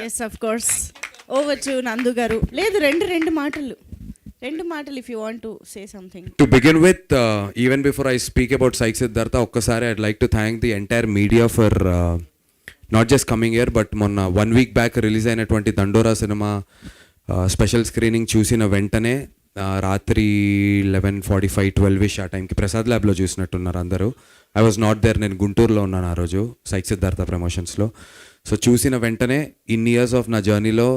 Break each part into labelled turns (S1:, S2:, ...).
S1: Yes of course. Over to Nandu garu. లేదు రెండు మాటలు if you want to say something.
S2: To begin with, even before I speak about Sai Siddhartha, ఒక్కసారి I'd like to thank the entire media for not just coming here, but మొన్న 1 week back release అయినటువంటి దండోరా cinema special screening చూసిన వెంటనే రాత్రి 11:45-12 ఆ టైంకి ప్రసాద్ ల్యాబ్లో చూసినట్టున్నారు అందరూ. ఐ వాజ్ నాట్ దేర్, నేను గుంటూరులో ఉన్నాను ఆ రోజు సై సిద్ధార్థ ప్రమోషన్స్లో. సో చూసిన వెంటనే ఇన్ ఇయర్స్ ఆఫ్ నా జర్నీలో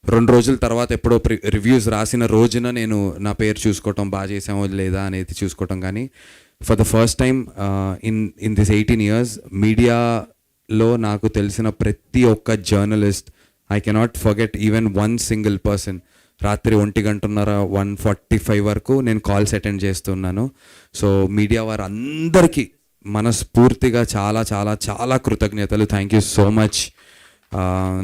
S2: 2 రోజుల తర్వాత ఎప్పుడో రివ్యూస్ రాసిన రోజున నేను నా పేరు చూసుకోవటం, బాగా చేసామో లేదా అనేది చూసుకోవటం. కానీ for the first time in this 18 years మీడియాలో నాకు తెలిసిన ప్రతి ఒక్క journalist, I cannot forget even 1 single person. రాత్రి 1:45 వరకు నేను కాల్స్ అటెండ్ చేస్తున్నాను. సో మీడియా వారు అందరికీ మనస్ఫూర్తిగా చాలా చాలా చాలా కృతజ్ఞతలు. Thank you so much.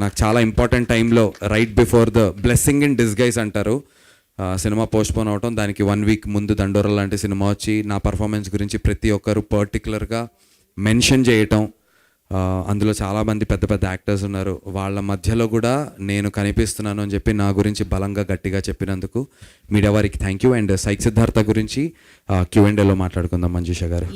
S2: నాకు చాలా ఇంపార్టెంట్ టైంలో right before the blessing in disguise అంటారు, సినిమా పోస్ట్పోన్ అవటం, దానికి 1 week ముందు దండోరా లాంటి సినిమా వచ్చి నా పర్ఫార్మెన్స్ గురించి ప్రతి ఒక్కరు పర్టికులర్గా మెన్షన్ చేయటం. అందులో చాలామంది పెద్ద పెద్ద యాక్టర్స్ ఉన్నారు, వాళ్ళ మధ్యలో కూడా నేను కనిపిస్తున్నాను అని చెప్పి నా గురించి బలంగా గట్టిగా చెప్పినందుకు మీడియా వారికి థ్యాంక్ యూ. అండ్ సై సిద్ధార్థ గురించి Q&Aలో మాట్లాడుకుందాం మంజుష గారు.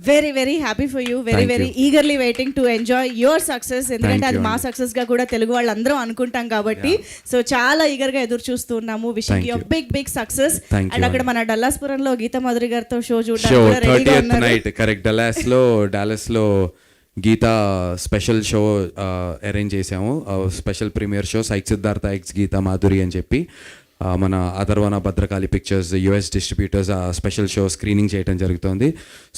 S1: Very very happy for you. Very eagerly waiting to enjoy your success. ఎందుకంటే అది మా సక్సెస్ గా కూడా తెలుగు వాళ్ళు అందరం అనుకుంటాం కాబట్టి. సో చాలా ఈగర్ గా ఎదురు చూస్తున్నాము. Wishing you big success. And అక్కడ మన డల్లాస్పురంలో గీతా మాధురి గారితో షో చూడడానికి
S2: కరెక్ట్ డాలస్ లో గీతా స్పెషల్ షో అరేంజ్ చేసాము. స్పెషల్ ప్రీమియర్ షో సై సిద్ధార్థ ఎక్స్ గీతా మాధురి అని చెప్పి మన Atharvana Bhadrakali pictures US distributors ఆ స్పెషల్ షో స్క్రీనింగ్ చేయడం జరుగుతుంది.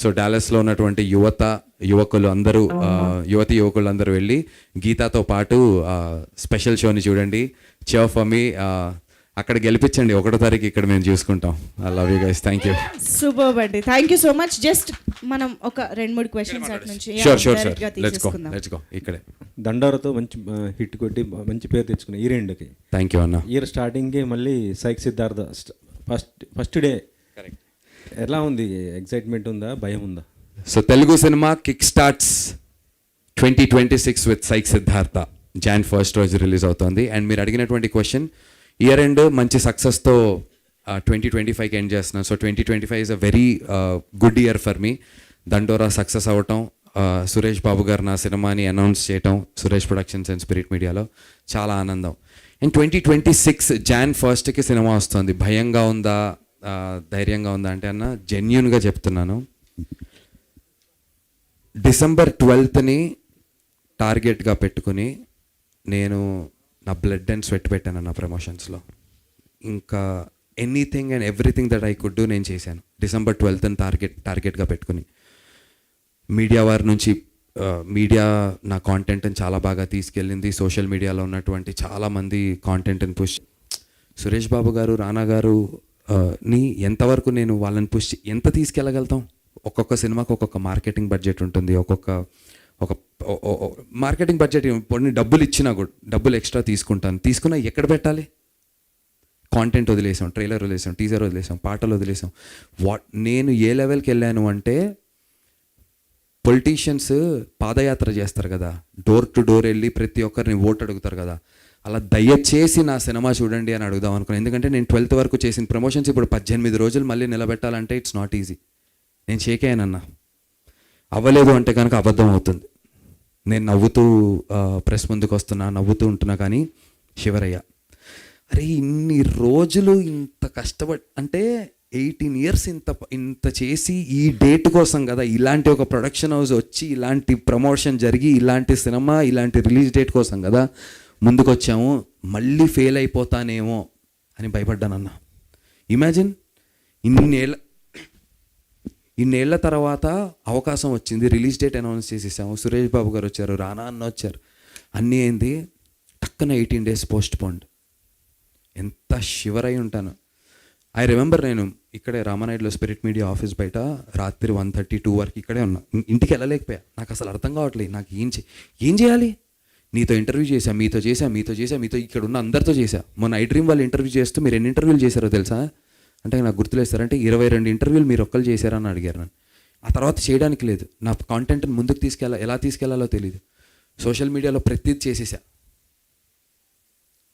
S2: సో డాలస్లో ఉన్నటువంటి యువకులు అందరూ యువకులు అందరూ వెళ్ళి గీతాతో పాటు స్పెషల్ షోని చూడండి. cheer for me. అక్కడ గెలిపించండి 1వ తారీఖు, ఇక్కడ మేము చూసుకుంటాం. I love you guys. Thank you.
S1: Super అండి. Thank you so much. Just మనం ఒక 2-3 క్వశ్చన్స్ అట్ నుంచి
S2: లెట్స్ గో. ఇక్కడే
S3: దండోరాతో మంచి హిట్ కొట్టి మంచి పేరు తెచ్చుకున్నాయి ఈ రెండుకి.
S2: థ్యాంక్ యూ అన్న.
S3: ఇయర్ స్టార్టింగ్కి మళ్ళీ సై సిద్ధార్థ ఫస్ట్ డే ఎలా ఉంది? ఎక్సైట్మెంట్ ఉందా, భయం ఉందా?
S2: So Telugu cinema kick starts 2026 with psych Siddhartha. Jan 1st రోజు రిలీజ్ అవుతుంది. అండ్ మీరు అడిగినటువంటి క్వశ్చన్, ఇయర్ ఎండ్ మంచి సక్సెస్తో 2025కి ఎండ్ చేస్తున్నాను. So 2025 is a very good year for me. దండోరా సక్సెస్ అవ్వటం, సురేష్ బాబు గారు నా సినిమాని అనౌన్స్ చేయటం సురేష్ ప్రొడక్షన్స్ అండ్ స్పిరిట్ మీడియాలో చాలా ఆనందం. అండ్ 2026 Jan 1st సినిమా వస్తుంది. భయంగా ఉందా, ధైర్యంగా ఉందా అంటే అన్న జెన్యూన్గా చెప్తున్నాను, December 12th టార్గెట్గా పెట్టుకుని నేను నా బ్లడ్ అండ్ స్వెట్ పెట్టాను నా ప్రమోషన్స్లో. ఇంకా anything and everything that I could do నేను చేశాను. December 12th టార్గెట్గా పెట్టుకుని మీడియా వారి నుంచి మీడియా నా కాంటెంట్ని చాలా బాగా తీసుకెళ్ళింది. సోషల్ మీడియాలో ఉన్నటువంటి చాలామంది కాంటెంట్ని పుష్, సురేష్ బాబు గారు, రానా గారు ని ఎంతవరకు నేను వాళ్ళని పుష్ ఎంత తీసుకెళ్ళగలుగుతాం? ఒక్కొక్క సినిమాకి ఒక్కొక్క మార్కెటింగ్ బడ్జెట్ ఉంటుంది. ఒక మార్కెటింగ్ బడ్జెట్ కొన్ని డబ్బులు ఇచ్చినా కూడా డబ్బులు ఎక్స్ట్రా తీసుకున్నా ఎక్కడ పెట్టాలి? కాంటెంట్ వదిలేసాం, ట్రైలర్ వదిలేసాం, టీజర్ వదిలేసాం, పాటలు వదిలేసాం. నేను ఏ లెవెల్కి వెళ్ళాను అంటే, పొలిటీషియన్స్ పాదయాత్ర చేస్తారు కదా, డోర్ టు డోర్ వెళ్ళి ప్రతి ఒక్కరిని ఓటు అడుగుతారు కదా, అలా దయచేసి నా సినిమా చూడండి అని అడుగుదాం అనుకున్నాను. ఎందుకంటే నేను 12th వరకు చేసిన ప్రమోషన్స్ ఇప్పుడు 18 రోజులు మళ్ళీ నిలబెట్టాలంటే ఇట్స్ నాట్ ఈజీ. నేను షేక్ అయ్యానన్నా. అవ్వలేదు అంటే కనుక అబద్ధం అవుతుంది. నేను నవ్వుతూ ప్రెస్ ముందుకు వస్తున్నా, నవ్వుతూ ఉంటున్నా, కానీ శివరయ్య అరే ఇన్ని రోజులు ఇంత కష్టపడి అంటే 18 years ఇంత చేసి ఈ డేట్ కోసం కదా, ఇలాంటి ఒక ప్రొడక్షన్ హౌస్ వచ్చి ఇలాంటి ప్రమోషన్ జరిగి ఇలాంటి సినిమా ఇలాంటి రిలీజ్ డేట్ కోసం కదా ముందుకు వచ్చాము. మళ్ళీ ఫెయిల్ అయిపోతానేమో అని భయపడ్డానన్న. ఇమాజిన్ ఇన్నేళ్ల తర్వాత అవకాశం వచ్చింది, రిలీజ్ డేట్ అనౌన్స్ చేసేసాము, సురేష్ బాబు గారు వచ్చారు, రానా అన్న వచ్చారు, అన్నీ అయింది. టక్కున 18 days పోస్ట్ పోండ్. ఎంత షివర్ అయి ఉంటాను. ఐ రిమెంబర్ నేను ఇక్కడే రామానాయుడులో స్పిరిట్ మీడియా ఆఫీస్ బయట రాత్రి 1:32 వరకు ఇక్కడే ఉన్నా. ఇంటికి వెళ్ళలేకపోయా. నాకు అసలు అర్థం కావట్లేదు నాకు ఏం చేయాలి. నీతో ఇంటర్వ్యూ చేశా, మీతో ఇక్కడ ఉన్న అందరితో చేశా. మొన్న ఐ డ్రీమ్ వాళ్ళు ఇంటర్వ్యూ చేస్తూ మీరు ఎన్ని ఇంటర్వ్యూలు చేశారో తెలుసా అంటే నాకు గుర్తులేస్తారంటే 22 ఇంటర్వ్యూలు మీరు ఒక్కరు చేశారని అడిగారు నన్ను. ఆ తర్వాత చేయడానికి లేదు. నా కాంటెంట్ని ముందుకు ఎలా తీసుకెళ్లాలో తెలియదు. సోషల్ మీడియాలో ప్రతిదీ చేసేసా.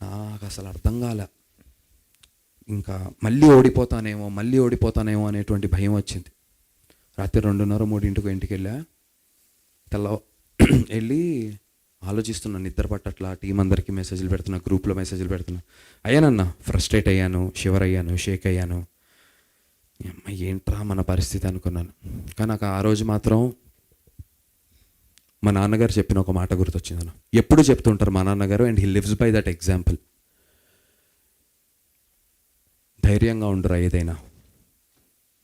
S2: నాకు అసలు అర్థం కాలే. ఇంకా మళ్ళీ ఓడిపోతానేమో అనేటువంటి భయం వచ్చింది. రాత్రి 2:30-3 ఇంటికి వెళ్ళా. వెళ్ళి ఆలోచిస్తున్నాను, నిద్ర పట్టట్లా, టీం అందరికీ మెసేజ్లు పెడుతున్నా, గ్రూప్లో మెసేజ్లు పెడుతున్నా. అయ్యానన్నా, ఫ్రస్ట్రేట్ అయ్యాను, షివర్ అయ్యాను, షేక్ అయ్యాను. ఏంట్రా మన పరిస్థితి అనుకున్నాను. కానీ నాకు ఆ రోజు మాత్రం మా నాన్నగారు చెప్పిన ఒక మాట గుర్తొచ్చింది అన్న. ఎప్పుడు చెప్తుంటారు మా నాన్నగారు, and he lives by that example. ధైర్యంగా ఉండురా,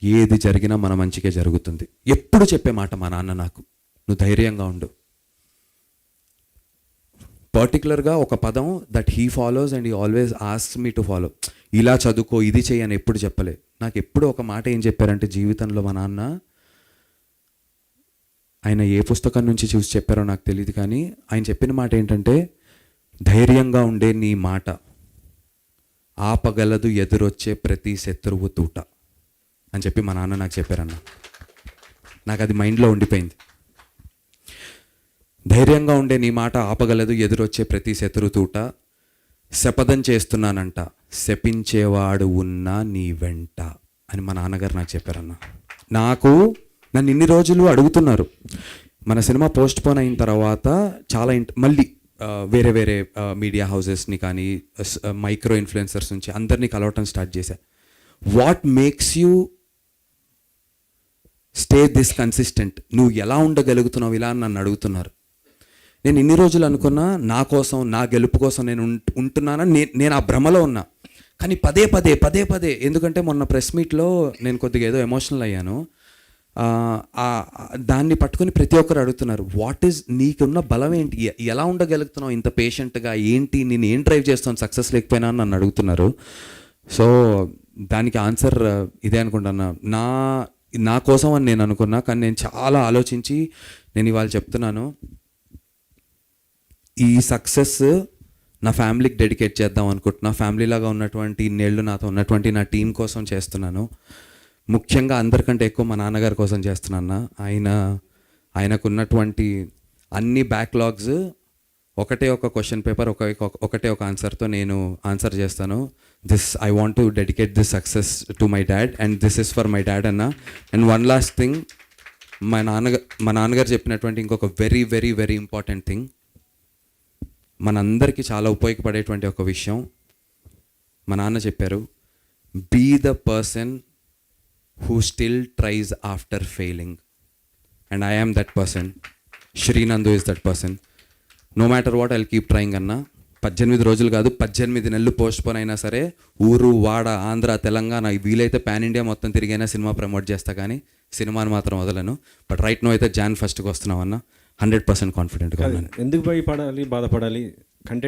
S2: ఏది జరిగినా మన మంచికే జరుగుతుంది. ఎప్పుడు చెప్పే మాట మా నాన్న నాకు, నువ్వు ధైర్యంగా ఉండు. పర్టికులర్గా ఒక పదం that he follows and he always asks me to follow. ఇలా చదువుకో, ఇది చెయ్యి అని ఎప్పుడు చెప్పలే. నాకు ఎప్పుడు ఒక మాట ఏం చెప్పారంటే జీవితంలో మా నాన్న, ఆయన ఏ పుస్తకం నుంచి చూసి చెప్పారో నాకు తెలియదు, కానీ ఆయన చెప్పిన మాట ఏంటంటే, ధైర్యంగా ఉండే నీ మాట ఆపగలదు ఎదురొచ్చే ప్రతి శత్రువు తూట అని చెప్పి మా నాన్న నాకు చెప్పారన్న. నాకు అది మైండ్లో ఉండిపోయింది. ధైర్యంగా ఉండే నీ మాట ఆపగలదు ఎదురొచ్చే ప్రతి శత్రు తూట, శపథం చేస్తున్నానంట శపించేవాడు ఉన్నా నీ వెంట అని మా నాన్నగారు నాకు చెప్పారన్న. నన్ను ఇన్ని రోజులు అడుగుతున్నారు. మన సినిమా పోస్ట్ పోన్ అయిన తర్వాత చాలా మళ్ళీ వేరే మీడియా హౌసెస్ని కానీ మైక్రో ఇన్ఫ్లుయెన్సర్స్ నుంచి అందరినీ కలవటం స్టార్ట్ చేశా. What makes you stay this consistent, నువ్వు ఎలా ఉండగలుగుతున్నావు ఇలా అని నన్ను అడుగుతున్నారు. నేను ఇన్ని రోజులు అనుకున్నా నా కోసం, నా గెలుపు కోసం నేను ఉంటున్నానని నేను ఆ భ్రమలో ఉన్నా. కానీ పదే ఎందుకంటే మొన్న ప్రెస్ మీట్లో నేను కొద్దిగా ఏదో ఎమోషనల్ అయ్యాను. దాన్ని పట్టుకొని ప్రతి ఒక్కరు అడుగుతున్నారు, వాట్ ఈజ్ నీకున్న బలం ఏంటి, ఎలా ఉండగలుగుతున్నావు ఇంత పేషెంట్గా, ఏంటి నేను ఏం డ్రైవ్ చేస్తాను సక్సెస్ లేకపోయినా అని నన్ను అడుగుతున్నారు. సో దానికి ఆన్సర్ ఇదే అనుకుంటున్నా. నా కోసం అని నేను అనుకున్నా, కానీ నేను చాలా ఆలోచించి నేను ఇవాళ చెప్తున్నాను, ఈ సక్సెస్ నా ఫ్యామిలీకి డెడికేట్ చేద్దాం అనుకుంటున్నా. ఫ్యామిలీలాగా ఉన్నటువంటి ఇన్నేళ్ళు నాతో ఉన్నటువంటి నా టీం కోసం చేస్తున్నాను. ముఖ్యంగా అందరికంటే ఎక్కువ మా నాన్నగారి కోసం చేస్తున్నా. ఆయనకున్నటువంటి అన్ని బ్యాక్లాగ్స్ ఒకటే ఒక క్వశ్చన్ పేపర్, ఒకటే ఒక ఆన్సర్తో నేను ఆన్సర్ చేస్తాను. I want to dedicate this success to my dad and this is for my dad అన్న. అండ్ వన్ లాస్ట్ థింగ్, మా నాన్నగారు చెప్పినటువంటి ఇంకొక వెరీ ఇంపార్టెంట్ థింగ్, మనందరికీ చాలా ఉపయోగపడేటువంటి ఒక విషయం మా నాన్న చెప్పారు, be the person who still tries after failing, and I am that person. Shrinandu is that person. No matter what, I'll keep trying అన్నా. 18 రోజులు కాదు, 18 నెలలు పోస్ట్ పోన్ అయినా సరే, ఊరు వాడ ఆంధ్ర తెలంగాణ వీలైతే పాన్ ఇండియా మొత్తం తిరిగైనా సినిమా ప్రమోట్ చేస్తా, కానీ సినిమాని మాత్రం వదలను. బట్ రైట్ నో అయితే Jan 1st వస్తున్నామన్నా. 100% కాన్ఫిడెంట్గా ఉన్నాను.
S3: ఎందుకు భయపడాలి, బాధపడాలి? కంటెంట్